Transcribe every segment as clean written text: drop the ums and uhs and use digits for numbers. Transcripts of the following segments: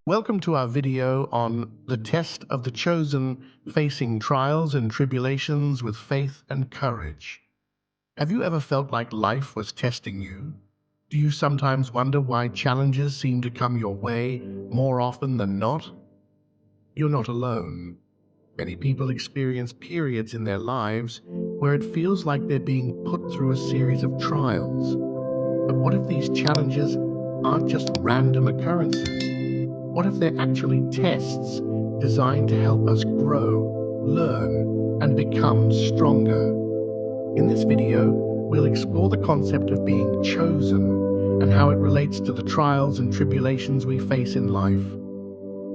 Welcome to our video on the test of the chosen, facing trials and tribulations with faith and courage. Have you ever felt like life was testing you? Do you sometimes wonder why challenges seem to come your way more often than not? You're not alone. Many people experience periods in their lives where it feels like they're being put through a series of trials. But what if these challenges aren't just random occurrences? What if they're actually tests designed to help us grow, learn, and become stronger? In this video, we'll explore the concept of being chosen and how it relates to the trials and tribulations we face in life.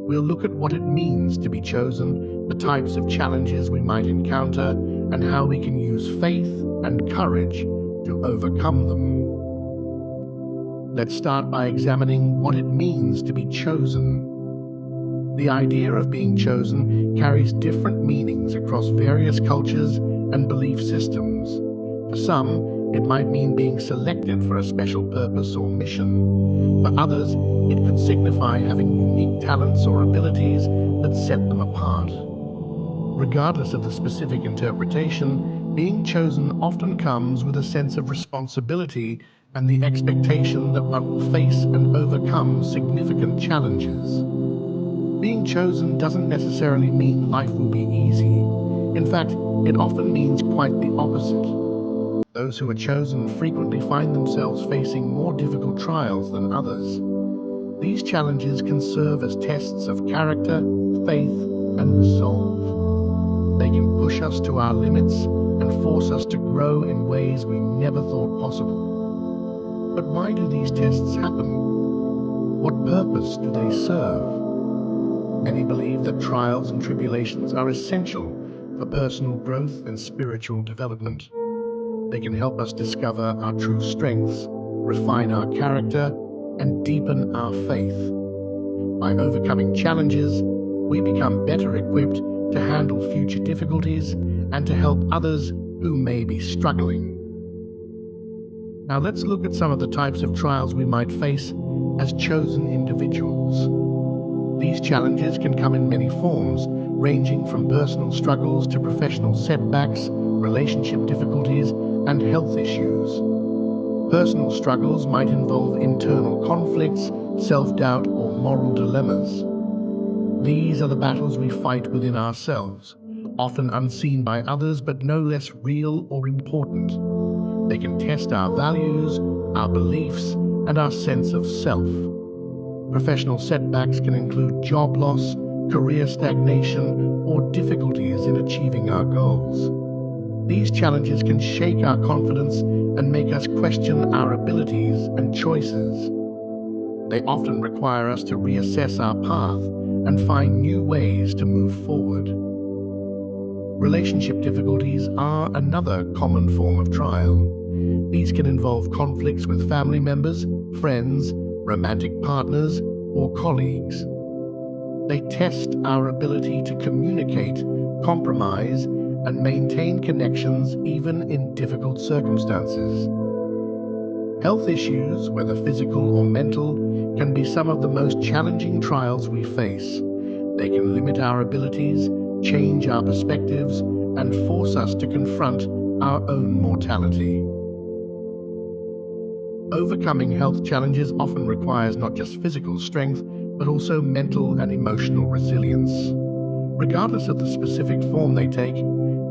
We'll look at what it means to be chosen, the types of challenges we might encounter, and how we can use faith and courage to overcome them. Let's start by examining what it means to be chosen. The idea of being chosen carries different meanings across various cultures and belief systems. For some, it might mean being selected for a special purpose or mission. For others, it could signify having unique talents or abilities that set them apart. Regardless of the specific interpretation, being chosen often comes with a sense of responsibility and the expectation that one will face and overcome significant challenges. Being chosen doesn't necessarily mean life will be easy. In fact, it often means quite the opposite. Those who are chosen frequently find themselves facing more difficult trials than others. These challenges can serve as tests of character, faith, and resolve. They can push us to our limits and force us to grow in ways we never thought possible. But why do these tests happen? What purpose do they serve? Many believe that trials and tribulations are essential for personal growth and spiritual development. They can help us discover our true strengths, refine our character, and deepen our faith. By overcoming challenges, we become better equipped to handle future difficulties and to help others who may be struggling. Now let's look at some of the types of trials we might face as chosen individuals. These challenges can come in many forms, ranging from personal struggles to professional setbacks, relationship difficulties, and health issues. Personal struggles might involve internal conflicts, self-doubt, or moral dilemmas. These are the battles we fight within ourselves, often unseen by others but no less real or important. They can test our values, our beliefs, and our sense of self. Professional setbacks can include job loss, career stagnation, or difficulties in achieving our goals. These challenges can shake our confidence and make us question our abilities and choices. They often require us to reassess our path and find new ways to move forward. Relationship difficulties are another common form of trial. These can involve conflicts with family members, friends, romantic partners, or colleagues. They test our ability to communicate, compromise, and maintain connections even in difficult circumstances. Health issues, whether physical or mental, can be some of the most challenging trials we face. They can limit our abilities, change our perspectives, and force us to confront our own mortality. Overcoming health challenges often requires not just physical strength, but also mental and emotional resilience. Regardless of the specific form they take,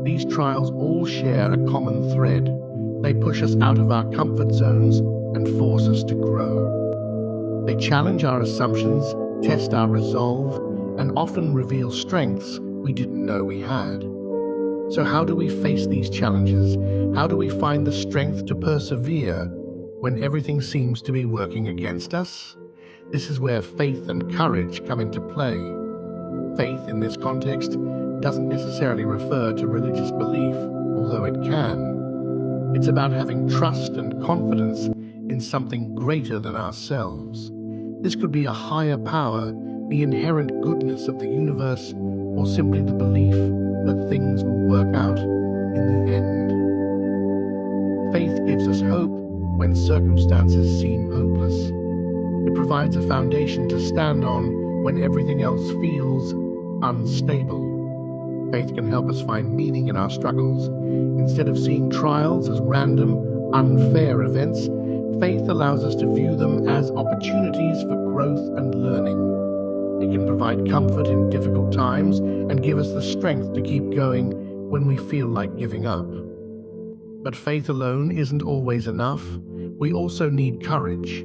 these trials all share a common thread. They push us out of our comfort zones and force us to grow. They challenge our assumptions, test our resolve, and often reveal strengths we didn't know we had. So how do we face these challenges? How do we find the strength to persevere when everything seems to be working against us? This is where faith and courage come into play. Faith in this context doesn't necessarily refer to religious belief, although it can. It's about having trust and confidence in something greater than ourselves. This could be a higher power, the inherent goodness of the universe, or simply the belief that things will work out in the end. Faith gives us hope when circumstances seem hopeless. It provides a foundation to stand on when everything else feels unstable. Faith can help us find meaning in our struggles. Instead of seeing trials as random, unfair events, faith allows us to view them as opportunities for growth and learning. It can provide comfort in difficult times and give us the strength to keep going when we feel like giving up. But faith alone isn't always enough. We also need courage.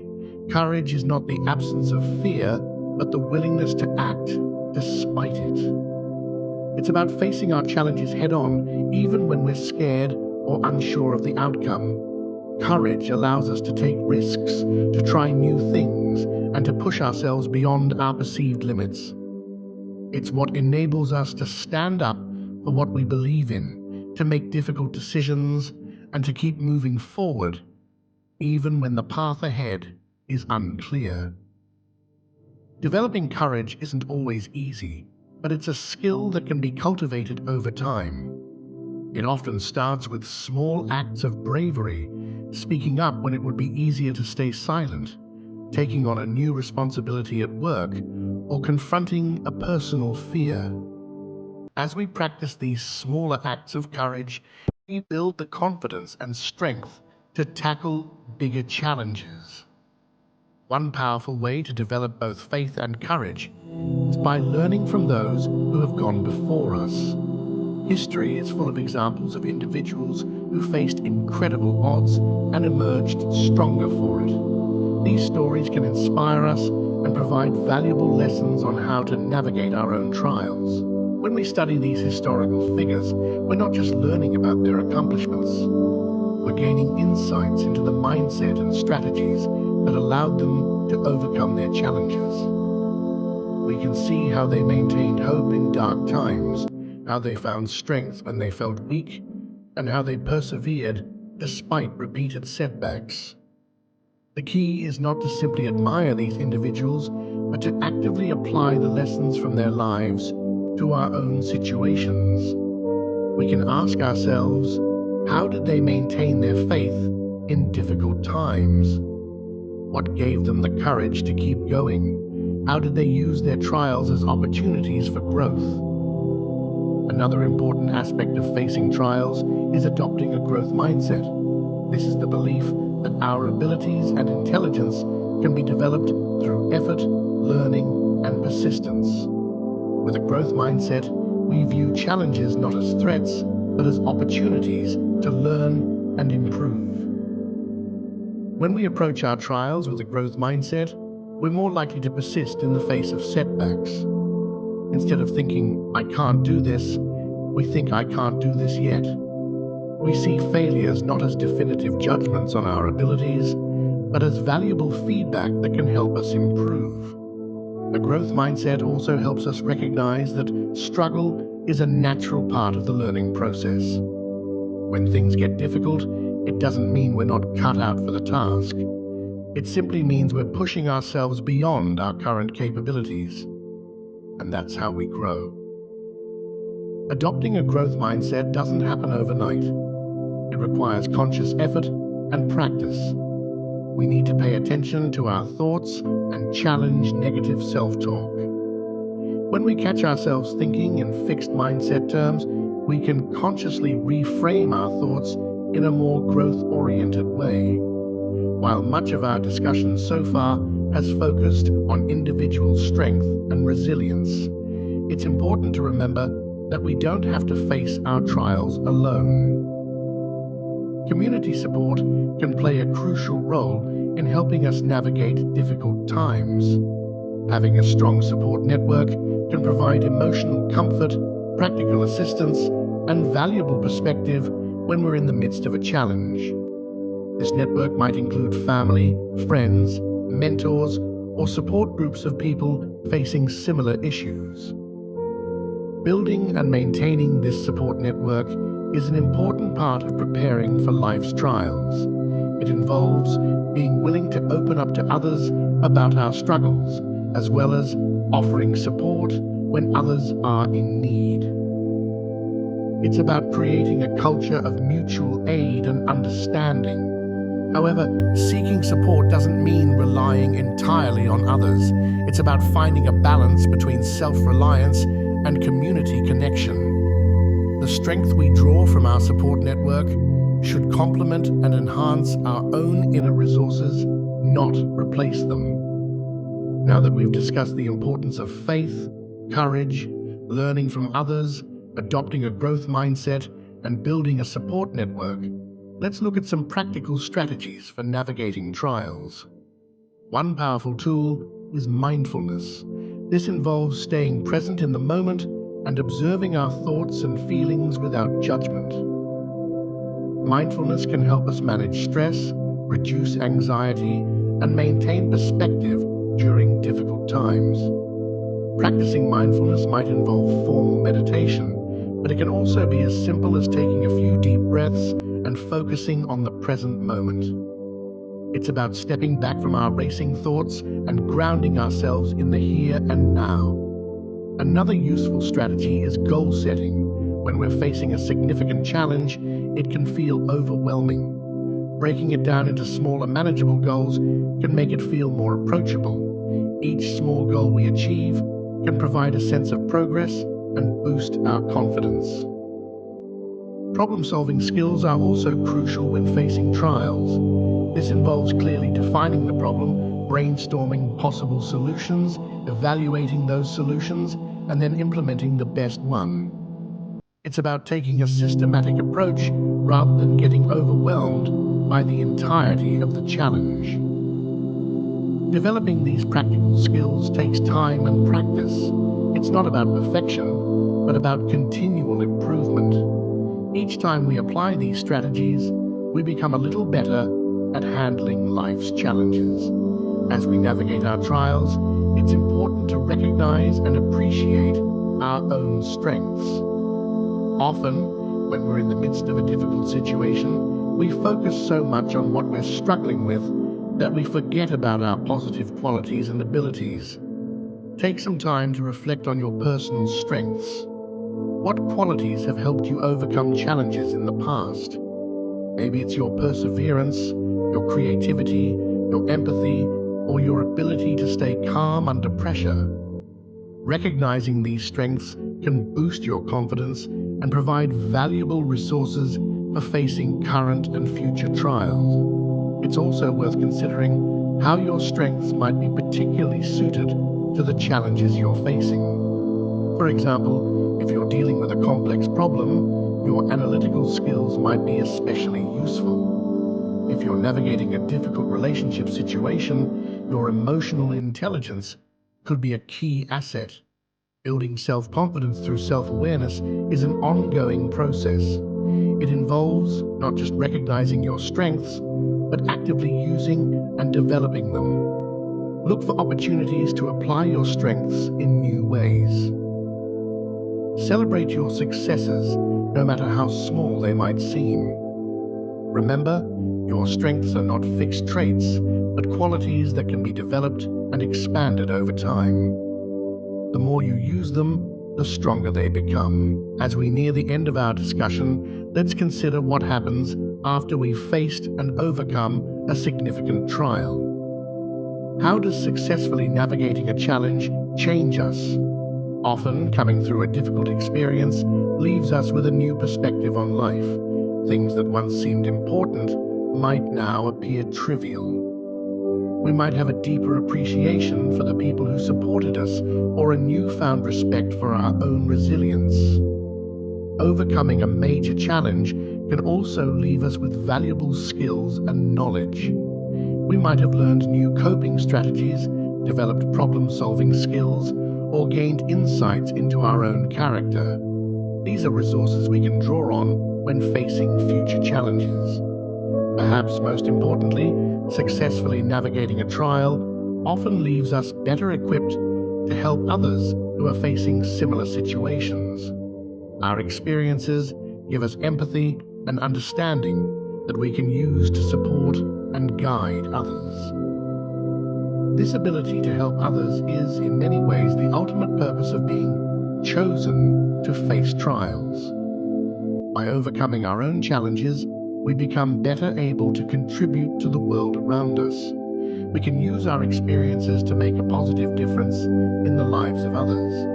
Courage is not the absence of fear, but the willingness to act despite it. It's about facing our challenges head on, even when we're scared or unsure of the outcome. Courage allows us to take risks, to try new things, and to push ourselves beyond our perceived limits. It's what enables us to stand up for what we believe in, to make difficult decisions, and to keep moving forward, even when the path ahead is unclear. Developing courage isn't always easy, but it's a skill that can be cultivated over time. It often starts with small acts of bravery, speaking up when it would be easier to stay silent, taking on a new responsibility at work, or confronting a personal fear. As we practice these smaller acts of courage, we build the confidence and strength to tackle bigger challenges. One powerful way to develop both faith and courage is by learning from those who have gone before us. History is full of examples of individuals who faced incredible odds and emerged stronger for it. These stories can inspire us and provide valuable lessons on how to navigate our own trials. When we study these historical figures, we're not just learning about their accomplishments, we're gaining insights into the mindset and strategies that allowed them to overcome their challenges. We can see how they maintained hope in dark times, how they found strength when they felt weak, and how they persevered despite repeated setbacks. The key is not to simply admire these individuals, but to actively apply the lessons from their lives to our own situations. We can ask ourselves, how did they maintain their faith in difficult times? What gave them the courage to keep going? How did they use their trials as opportunities for growth? Another important aspect of facing trials is adopting a growth mindset. This is the belief that our abilities and intelligence can be developed through effort, learning, and persistence. With a growth mindset, we view challenges not as threats, but as opportunities to learn and improve. When we approach our trials with a growth mindset, we're more likely to persist in the face of setbacks. Instead of thinking, I can't do this, we think, I can't do this yet. We see failures not as definitive judgments on our abilities, but as valuable feedback that can help us improve. A growth mindset also helps us recognize that struggle is a natural part of the learning process. When things get difficult, it doesn't mean we're not cut out for the task. It simply means we're pushing ourselves beyond our current capabilities. And that's how we grow. Adopting a growth mindset doesn't happen overnight. It requires conscious effort and practice. We need to pay attention to our thoughts and challenge negative self-talk. When we catch ourselves thinking in fixed mindset terms, we can consciously reframe our thoughts in a more growth-oriented way. While much of our discussion so far has focused on individual strength and resilience, it's important to remember that we don't have to face our trials alone. Community support can play a crucial role in helping us navigate difficult times. Having a strong support network can provide emotional comfort, practical assistance, and valuable perspective when we're in the midst of a challenge. This network might include family, friends, mentors, or support groups of people facing similar issues. Building and maintaining this support network is an important part of preparing for life's trials. It involves being willing to open up to others about our struggles, as well as offering support when others are in need. It's about creating a culture of mutual aid and understanding. However, seeking support doesn't mean relying entirely on others. It's about finding a balance between self-reliance and community connection. The strength we draw from our support network should complement and enhance our own inner resources, not replace them. Now that we've discussed the importance of faith, courage, learning from others, adopting a growth mindset, and building a support network, let's look at some practical strategies for navigating trials. One powerful tool is mindfulness. This involves staying present in the moment and observing our thoughts and feelings without judgment. Mindfulness can help us manage stress, reduce anxiety, and maintain perspective during difficult times. Practicing mindfulness might involve formal meditation, but it can also be as simple as taking a few deep breaths and focusing on the present moment. It's about stepping back from our racing thoughts and grounding ourselves in the here and now. Another useful strategy is goal setting. When we're facing a significant challenge, it can feel overwhelming. Breaking it down into smaller, manageable goals can make it feel more approachable. Each small goal we achieve can provide a sense of progress and boost our confidence. Problem-solving skills are also crucial when facing trials. This involves clearly defining the problem, brainstorming possible solutions, evaluating those solutions, and then implementing the best one. It's about taking a systematic approach rather than getting overwhelmed by the entirety of the challenge. Developing these practical skills takes time and practice. It's not about perfection, but about continual improvement. Each time we apply these strategies, we become a little better at handling life's challenges. As we navigate our trials, it's important to recognize and appreciate our own strengths. Often, when we're in the midst of a difficult situation, we focus so much on what we're struggling with that we forget about our positive qualities and abilities. Take some time to reflect on your personal strengths. What qualities have helped you overcome challenges in the past? Maybe it's your perseverance, your creativity, your empathy, or your ability to stay calm under pressure. Recognizing these strengths can boost your confidence and provide valuable resources for facing current and future trials. It's also worth considering how your strengths might be particularly suited to the challenges you're facing. For example, if you're dealing with a complex problem, your analytical skills might be especially useful. If you're navigating a difficult relationship situation, your emotional intelligence could be a key asset. Building self-confidence through self-awareness is an ongoing process. It involves not just recognizing your strengths, but actively using and developing them. Look for opportunities to apply your strengths in new ways. Celebrate your successes, no matter how small they might seem. Remember, your strengths are not fixed traits, but qualities that can be developed and expanded over time. The more you use them, the stronger they become. As we near the end of our discussion, let's consider what happens after we've faced and overcome a significant trial. How does successfully navigating a challenge change us? Often, coming through a difficult experience leaves us with a new perspective on life. Things that once seemed important might now appear trivial. We might have a deeper appreciation for the people who supported us, or a newfound respect for our own resilience. Overcoming a major challenge can also leave us with valuable skills and knowledge. We might have learned new coping strategies, developed problem-solving skills, or gained insights into our own character. These are resources we can draw on when facing future challenges. Perhaps most importantly, successfully navigating a trial often leaves us better equipped to help others who are facing similar situations. Our experiences give us empathy and understanding that we can use to support and guide others. This ability to help others is, in many ways, the ultimate purpose of being chosen to face trials. By overcoming our own challenges, we become better able to contribute to the world around us. We can use our experiences to make a positive difference in the lives of others.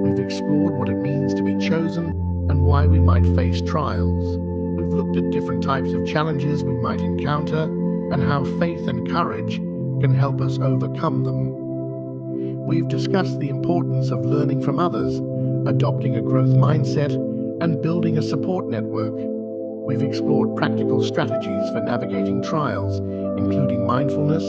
We've explored what it means to be chosen and why we might face trials. We've looked at different types of challenges we might encounter and how faith and courage can help us overcome them. We've discussed the importance of learning from others, adopting a growth mindset, and building a support network. We've explored practical strategies for navigating trials, including mindfulness,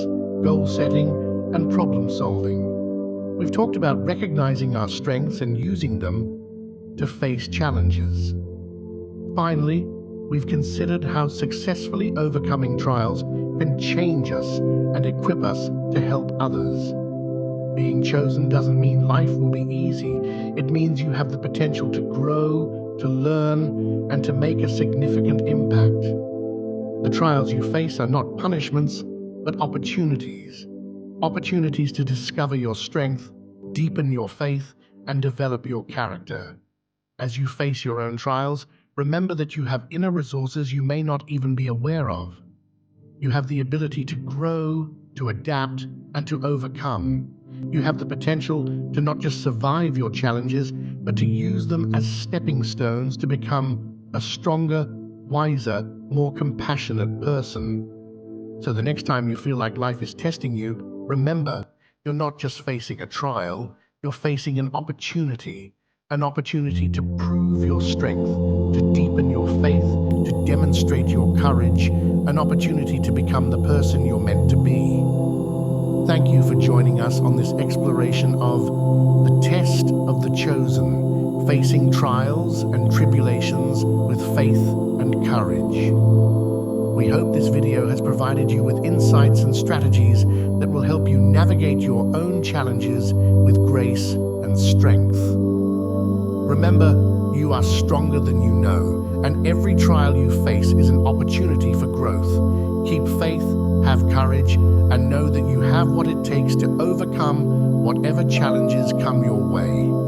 goal setting, and problem solving. We've talked about recognizing our strengths and using them to face challenges. Finally, we've considered how successfully overcoming trials can change us and equip us to help others. Being chosen doesn't mean life will be easy. It means you have the potential to grow, to learn, and to make a significant impact. The trials you face are not punishments, but opportunities. Opportunities to discover your strength, deepen your faith, and develop your character. As you face your own trials, remember that you have inner resources you may not even be aware of. You have the ability to grow, to adapt, and to overcome. You have the potential to not just survive your challenges, but to use them as stepping stones to become a stronger, wiser, more compassionate person. So the next time you feel like life is testing you, remember, you're not just facing a trial, you're facing an opportunity to prove your strength, to deepen your faith, to demonstrate your courage, an opportunity to become the person you're meant to be. Thank you for joining us on this exploration of the test of the chosen, facing trials and tribulations with faith and courage. We hope this video has provided you with insights and strategies that will help you navigate your own challenges with grace and strength. Remember, you are stronger than you know, and every trial you face is an opportunity for growth. Keep faith, have courage, and know that you have what it takes to overcome whatever challenges come your way.